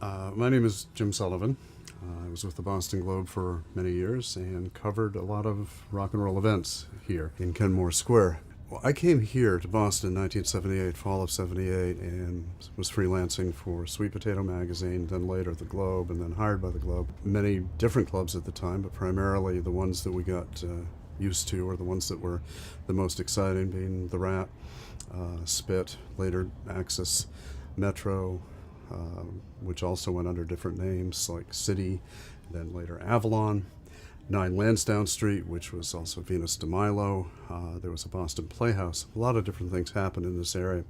My name is Jim Sullivan. I was with the Boston Globe for many years and covered a lot of rock and roll events here in Kenmore Square. Well, I came here to Boston in 1978, fall of 78, and was freelancing for Sweet Potato Magazine, then later the Globe, and then hired by the Globe. Many different clubs at the time, but primarily the ones that we got used to, or the ones that were the most exciting, being the Rat, Spit, later Axis, Metro, which also went under different names like City, then later Avalon, 9 Lansdowne Street, which was also Venus de Milo. There was a Boston Playhouse. A lot of different things happened in this area,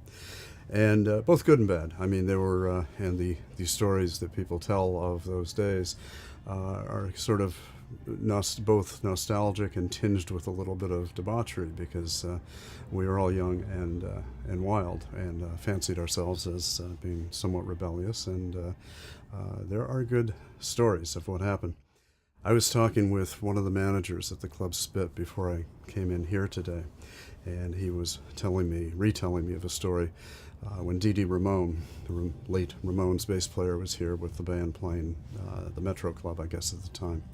and both good and bad. I mean, there were, and the stories that people tell of those days are sort of both nostalgic and tinged with a little bit of debauchery, because we were all young and wild, and fancied ourselves as being somewhat rebellious, and there are good stories of what happened. I was talking with one of the managers at the Club Spit before I came in here today, and he was retelling me of a story when Dee Ramone, the late Ramones bass player, was here with the band playing the Metro Club, I guess, at the time.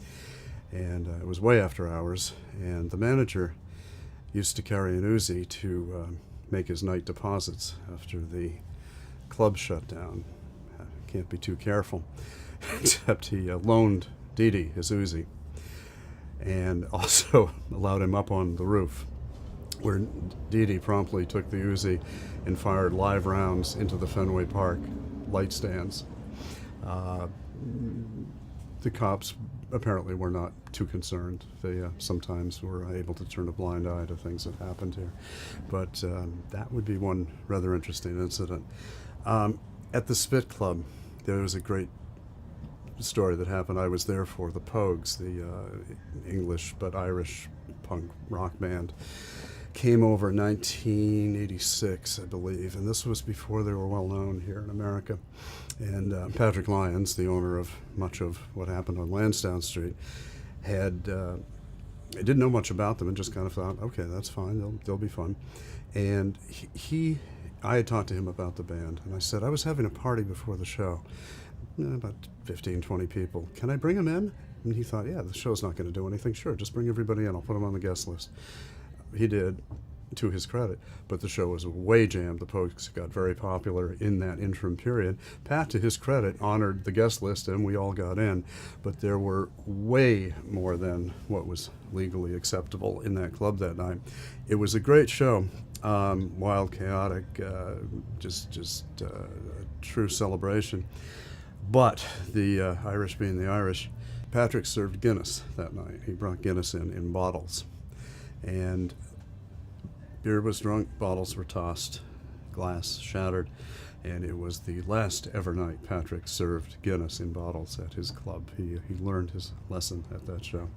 And it was way after hours, and the manager used to carry an Uzi to make his night deposits after the club shut down. Can't be too careful, except he loaned Dee his Uzi, and also allowed him up on the roof, where Dee promptly took the Uzi and fired live rounds into the Fenway Park light stands. The cops apparently were not too concerned. They sometimes were able to turn a blind eye to things that happened here. But that would be one rather interesting incident. At the Spit Club, there was a great story that happened. I was there for the Pogues, the English but Irish punk rock band. Came over in 1986, I believe, and this was before they were well known here in America. And Patrick Lyons, the owner of much of what happened on Lansdowne Street, I didn't know much about them and just kind of thought, okay, that's fine, they'll be fun. And I had talked to him about the band, and I said, I was having a party before the show, about 15, 20 people. Can I bring them in? And he thought, yeah, the show's not going to do anything. Sure, just bring everybody in. I'll put them on the guest list. He did, to his credit, but the show was way jammed. The Pogues got very popular in that interim period. Pat, to his credit, honored the guest list, and we all got in, but there were way more than what was legally acceptable in that club that night. It was a great show, wild, chaotic, just a true celebration. But the Irish being the Irish, Patrick served Guinness that night. He brought Guinness in bottles. And beer was drunk, bottles were tossed, glass shattered, and it was the last ever night Patrick served Guinness in bottles at his club. He learned his lesson at that show.